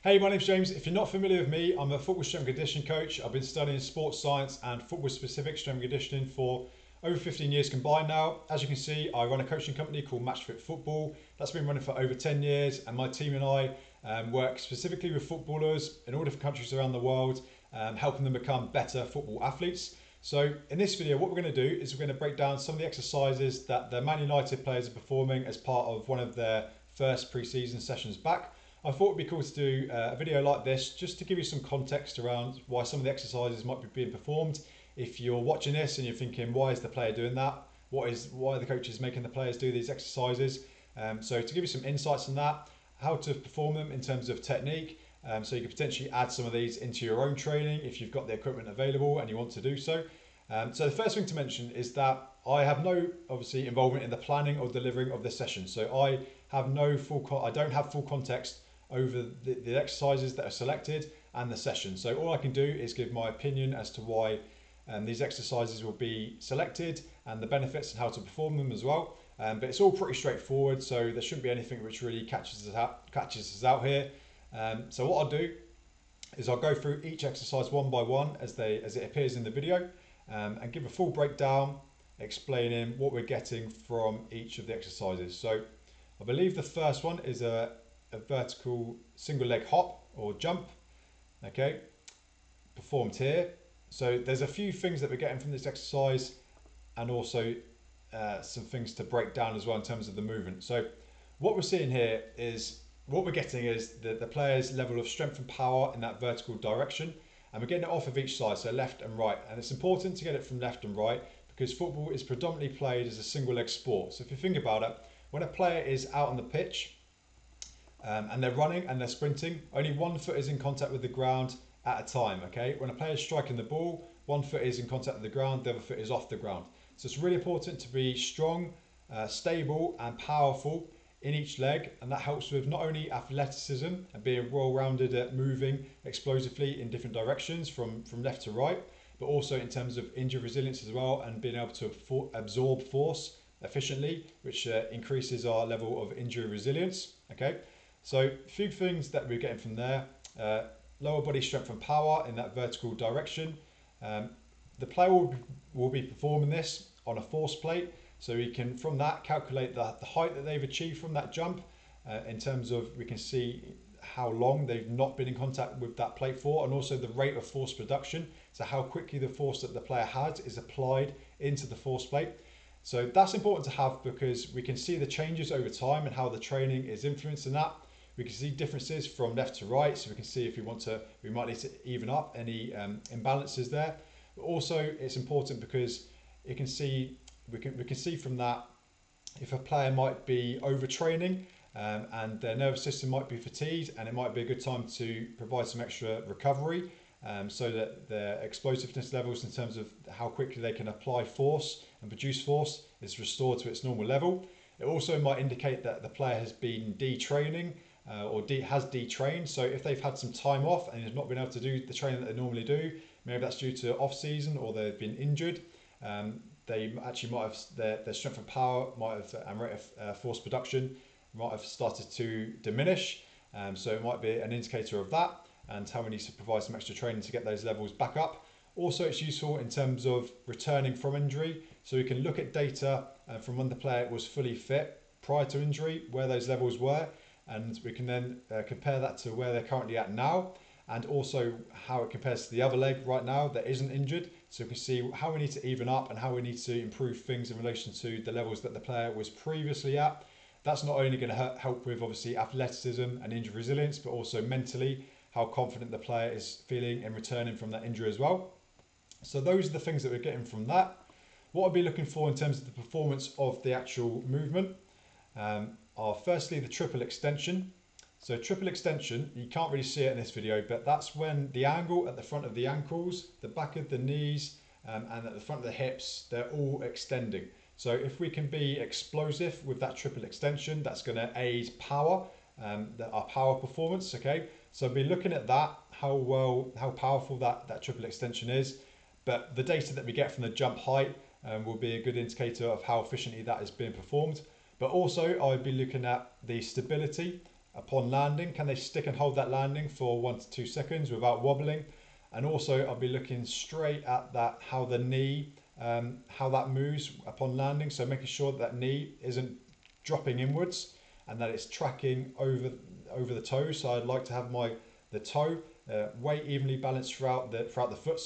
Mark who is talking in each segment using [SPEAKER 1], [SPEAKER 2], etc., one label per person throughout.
[SPEAKER 1] Hey, my name's James. If you're not familiar with me, I'm a football strength and conditioning coach. I've been studying sports science and football specific strength and conditioning for over 15 years combined now. As you can see, I run a coaching company called Matchfit Football. That's been running for over 10 years, and my team and I work specifically with footballers in all different countries around the world, helping them become better football athletes. So in this video, what we're going to do is we're going to break down some of the exercises that the Man United players are performing as part of one of their first pre-season sessions back. I thought it'd be cool to do a video like this just to give you some context around why some of the exercises might be being performed. If you're watching this and you're thinking, why is the player doing that? Why are the coaches making the players do these exercises? So to give you some insights on that, how to perform them in terms of technique, so you could potentially add some of these into your own training if you've got the equipment available and you want to do so. So the first thing to mention is that I have no obviously involvement in the planning or delivering of this session. So I don't have full context over the exercises that are selected and the session. So all I can do is give my opinion as to why these exercises will be selected and the benefits and how to perform them as well. But it's all pretty straightforward, so there shouldn't be anything which really catches us out here. So what I'll do is I'll go through each exercise one by one as it appears in the video, and give a full breakdown explaining what we're getting from each of the exercises. So I believe the first one is a vertical single leg hop or jump, okay, performed here. So there's a few things that we're getting from this exercise, and also some things to break down as well in terms of the movement. So what we're seeing here is what we're getting is the player's level of strength and power in that vertical direction, and we're getting it off of each side, so left and right. And it's important to get it from left and right because football is predominantly played as a single leg sport. So if you think about it, when a player is out on the pitch and they're running and they're sprinting, only one foot is in contact with the ground at a time, okay? When a player is striking the ball, one foot is in contact with the ground, the other foot is off the ground. So it's really important to be strong, stable and powerful in each leg, and that helps with not only athleticism and being well-rounded at moving explosively in different directions from left to right, but also in terms of injury resilience as well, and being able to absorb force efficiently, which increases our level of injury resilience, okay? So a few things that we're getting from there: lower body strength and power in that vertical direction. The player will be performing this on a force plate, so we can from that calculate the height that they've achieved from that jump, in terms of we can see how long they've not been in contact with that plate for, and also the rate of force production, so how quickly the force that the player has is applied into the force plate. So that's important to have because we can see the changes over time and how the training is influencing that. We can see differences from left to right, so we can see if we might need to even up any imbalances there. But also it's important because we can see from that if a player might be overtraining and their nervous system might be fatigued, and it might be a good time to provide some extra recovery, so that their explosiveness levels in terms of how quickly they can apply force and produce force is restored to its normal level. It also might indicate that the player has been detraining or has detrained. So if they've had some time off and has not been able to do the training that they normally do, maybe that's due to off season or they've been injured, they actually might have their strength and power and rate of force production might have started to diminish. So it might be an indicator of that, and how we need to provide some extra training to get those levels back up. Also, it's useful in terms of returning from injury, so we can look at data from when the player was fully fit prior to injury, where those levels were, and we can then compare that to where they're currently at now, and also how it compares to the other leg right now that isn't injured. So we can see how we need to even up and how we need to improve things in relation to the levels that the player was previously at. That's not only going to help with obviously athleticism and injury resilience, but also mentally, how confident the player is feeling in returning from that injury as well. So those are the things that we're getting from that. What I'll be looking for in terms of the performance of the actual movement are firstly the triple extension. So triple extension, you can't really see it in this video, but that's when the angle at the front of the ankles, the back of the knees, and at the front of the hips, they're all extending. So if we can be explosive with that triple extension, that's going to aid power, our power performance, okay? So I'll be looking at that, how powerful that triple extension is. But the data that we get from the jump height will be a good indicator of how efficiently that is being performed. But also I would be looking at the stability upon landing. Can they stick and hold that landing for 1 to 2 seconds without wobbling? And also I'll be looking straight at that, how the knee, how that moves upon landing. So making sure that knee isn't dropping inwards and that it's tracking over the toes. So I'd like to have the toe weight evenly balanced throughout the foot,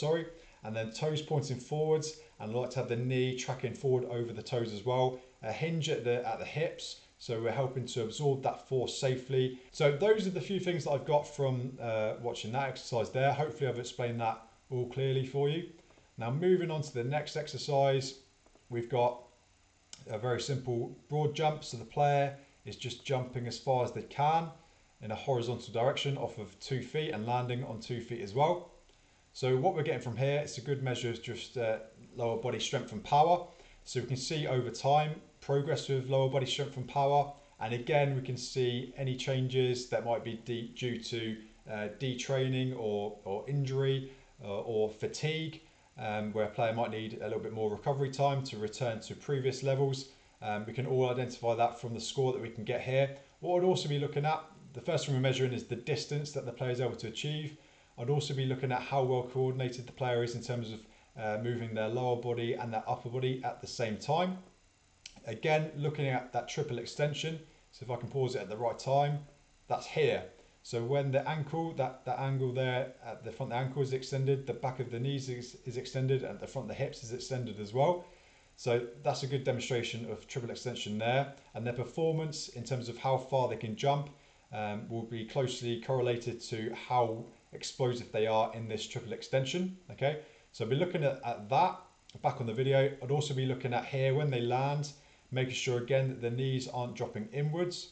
[SPEAKER 1] and then toes pointing forwards, and I'd like to have the knee tracking forward over the toes as well. A hinge at the hips, so we're helping to absorb that force safely. So those are the few things that I've got from watching that exercise there. Hopefully I've explained that all clearly for you. Now moving on to the next exercise, we've got a very simple broad jump. So the player is just jumping as far as they can in a horizontal direction off of 2 feet and landing on 2 feet as well. So what we're getting from here, it's a good measure of just lower body strength and power. So we can see over time progress with lower body strength and power, and again we can see any changes that might be due to detraining or injury or fatigue, where a player might need a little bit more recovery time to return to previous levels. We can all identify that from the score that we can get here. What I'd also be looking at, the first thing we're measuring is the distance that the player is able to achieve. I'd also be looking at how well coordinated the player is in terms of moving their lower body and their upper body at the same time. Again, looking at that triple extension. So if I can pause it at the right time, that's here. So when the ankle, that angle there at the front of the ankle is extended, the back of the knees is extended, and the front of the hips is extended as well. So that's a good demonstration of triple extension there. And their performance in terms of how far they can jump will be closely correlated to how explosive they are in this triple extension. Okay, so I'll be looking at that back on the video. I'd also be looking at here when they land, making sure again that the knees aren't dropping inwards.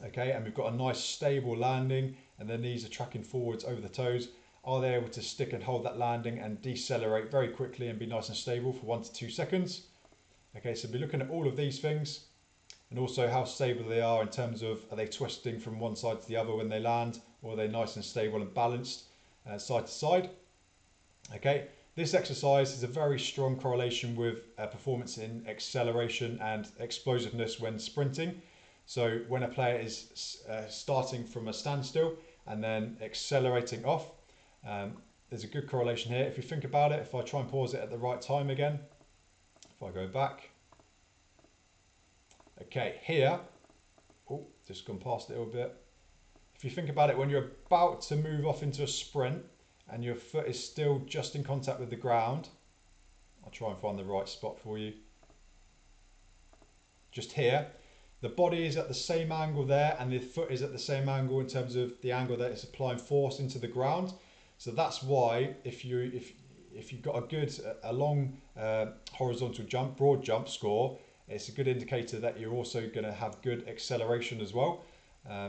[SPEAKER 1] Okay, and we've got a nice stable landing and the knees are tracking forwards over the toes. Are they able to stick and hold that landing and decelerate very quickly and be nice and stable for 1 to 2 seconds? Okay, so we'll be looking at all of these things, and also how stable they are in terms of, are they twisting from one side to the other when they land, or are they nice and stable and balanced side to side? Okay, this exercise has a very strong correlation with performance in acceleration and explosiveness when sprinting. So when a player is starting from a standstill and then accelerating off, there's a good correlation here. If you think about it, if I try and pause it at the right time again, if I go back, okay, here, oh, just gone past it a little bit. If you think about it, when you're about to move off into a sprint and your foot is still just in contact with the ground, I'll try and find the right spot for you. Just here, the body is at the same angle there and the foot is at the same angle in terms of the angle that it's applying force into the ground. So that's why if you've got a long horizontal jump, broad jump score, it's a good indicator that you're also going to have good acceleration as well.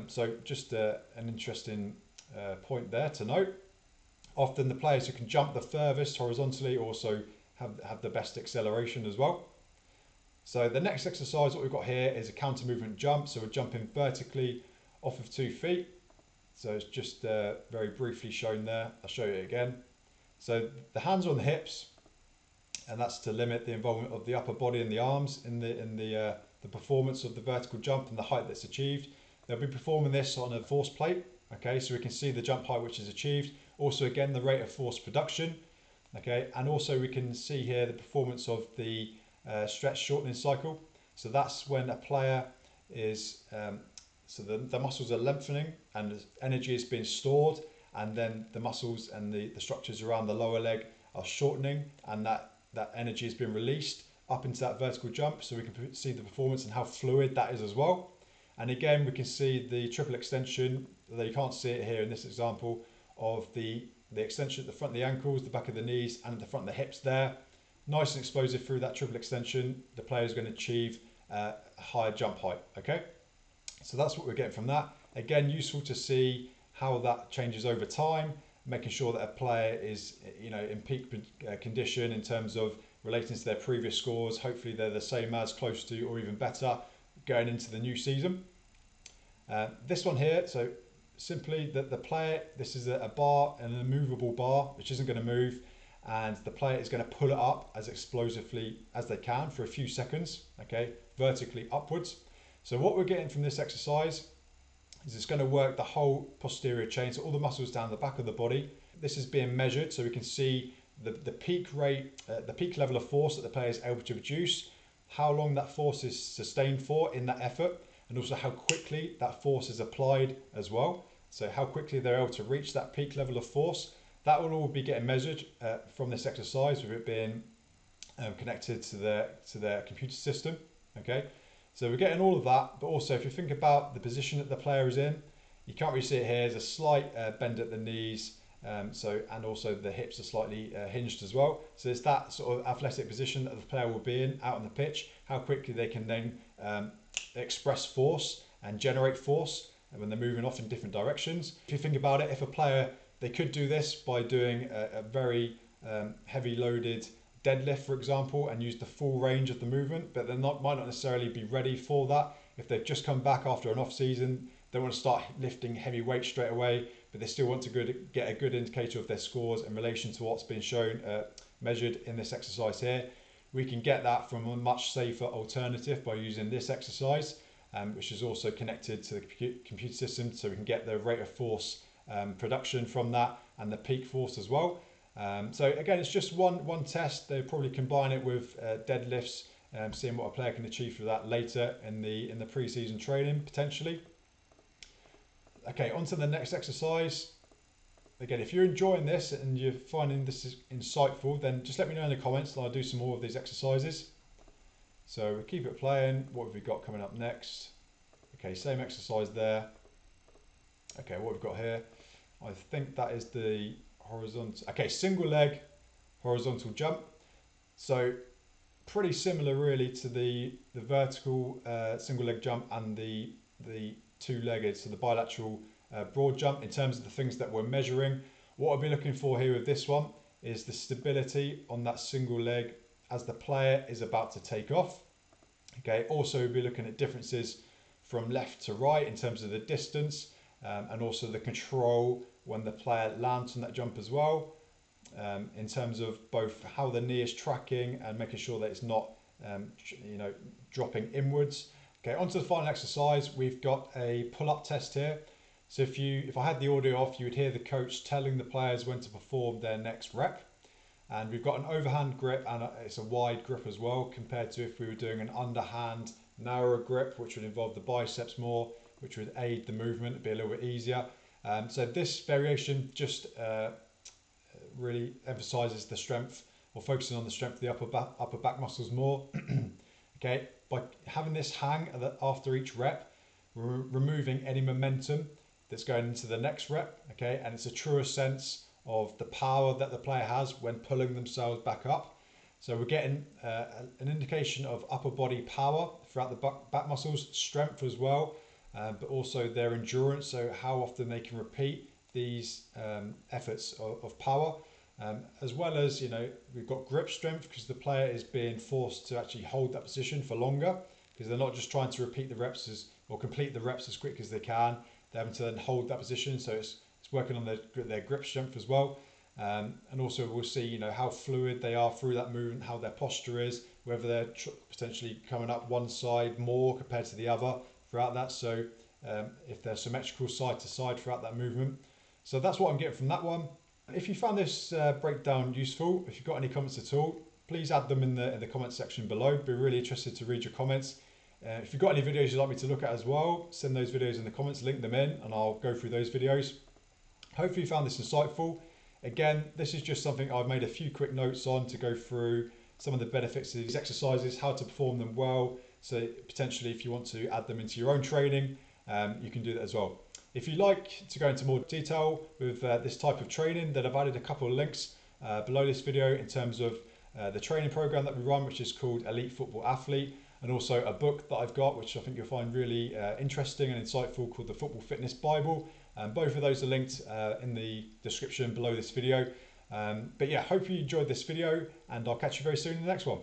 [SPEAKER 1] So just an interesting point there to note. Often the players who can jump the furthest horizontally also have the best acceleration as well. So the next exercise, what we've got here is a counter movement jump. So we're jumping vertically off of 2 feet. So it's just very briefly shown there. I'll show you again. So the hands are on the hips, and that's to limit the involvement of the upper body and the arms in the performance of the vertical jump and the height that's achieved. They'll be performing this on a force plate. Okay, so we can see the jump height which is achieved. Also, again, the rate of force production. Okay, and also we can see here the performance of the stretch shortening cycle. So that's when a player is, so the muscles are lengthening and energy is being stored, and then the muscles and the structures around the lower leg are shortening, and that energy has been released up into that vertical jump. So we can see the performance and how fluid that is as well. And again, we can see the triple extension, though you can't see it here in this example, of the extension at the front of the ankles, the back of the knees, and at the front of the hips there. Nice and explosive through that triple extension. The player is going to achieve a higher jump height. Okay, so that's what we're getting from that. Again, useful to see how that changes over time, making sure that a player is, in peak condition in terms of relating to their previous scores. Hopefully they're the same as, close to, or even better going into the new season. This one here, so simply that the player, this is a bar, an immovable bar which isn't going to move, and the player is going to pull it up as explosively as they can for a few seconds, okay, vertically upwards. So what we're getting from this exercise is it's going to work the whole posterior chain, so all the muscles down the back of the body. This is being measured so we can see the peak rate, the peak level of force that the player is able to produce, how long that force is sustained for in that effort, and also how quickly that force is applied as well. So how quickly they're able to reach that peak level of force. That will all be getting measured from this exercise, with it being connected to their computer system. Okay, so we're getting all of that, but also if you think about the position that the player is in, you can't really see it here. There's a slight bend at the knees, and also the hips are slightly hinged as well. So it's that sort of athletic position that the player will be in out on the pitch, how quickly they can then express force and generate force when they're moving off in different directions. If you think about it, if a player, they could do this by doing a very heavy loaded deadlift, for example, and use the full range of the movement, but they might not necessarily be ready for that. If they've just come back after an off season, they want to start lifting heavy weights straight away, but they still want to get a good indicator of their scores in relation to what's been shown, measured in this exercise here. We can get that from a much safer alternative by using this exercise, which is also connected to the computer system, so we can get the rate of force production from that and the peak force as well. So again, it's just one test. They probably combine it with deadlifts, seeing what a player can achieve through that later in the pre-season training potentially. Okay, on to the next exercise. Again, if you're enjoying this and you're finding this is insightful, then just let me know in the comments and I'll do some more of these exercises. So we'll keep it playing. What have we got coming up next? Okay, same exercise there. Okay, what we've got here, I think that is the horizontal, okay, single leg horizontal jump. So pretty similar really to the vertical single leg jump and the two-legged, so the bilateral broad jump in terms of the things that we're measuring. What I'll be looking for here with this one is the stability on that single leg as the player is about to take off. Okay, also we'll be looking at differences from left to right in terms of the distance, and also the control when the player lands on that jump as well, in terms of both how the knee is tracking and making sure that it's not dropping inwards. Okay, on to the final exercise. We've got a pull-up test here. So if I had the audio off, you would hear the coach telling the players when to perform their next rep. And we've got an overhand grip, and it's a wide grip as well, compared to if we were doing an underhand narrower grip, which would involve the biceps more, which would aid the movement, be a little bit easier. So this variation just really emphasizes the strength, or focusing on the strength of the upper back muscles more. Okay, by having this hang after each rep, we're removing any momentum that's going into the next rep. Okay, and it's a truer sense of the power that the player has when pulling themselves back up. So we're getting an indication of upper body power throughout the back muscles, strength as well, but also their endurance, so how often they can repeat these efforts of power, as well as, we've got grip strength because the player is being forced to actually hold that position for longer, because they're not just trying to repeat the reps or complete the reps as quick as they can. They're having to then hold that position, so it's working on their grip strength as well. And also we'll see, how fluid they are through that movement, how their posture is, whether they're potentially coming up one side more compared to the other throughout that. So if they're symmetrical side to side throughout that movement. So that's what I'm getting from that one. If you found this breakdown useful, if you've got any comments at all, please add them in the comments section below. Be really interested to read your comments. If you've got any videos you'd like me to look at as well, send those videos in the comments, link them in, and I'll go through those videos. Hopefully you found this insightful. Again, this is just something I've made a few quick notes on to go through some of the benefits of these exercises, how to perform them well. So potentially if you want to add them into your own training, you can do that as well. If you'd like to go into more detail with this type of training, then I've added a couple of links below this video in terms of the training program that we run, which is called Elite Football Athlete, and also a book that I've got, which I think you'll find really interesting and insightful, called the Football Fitness Bible. Both of those are linked in the description below this video. But yeah, hope you enjoyed this video, and I'll catch you very soon in the next one.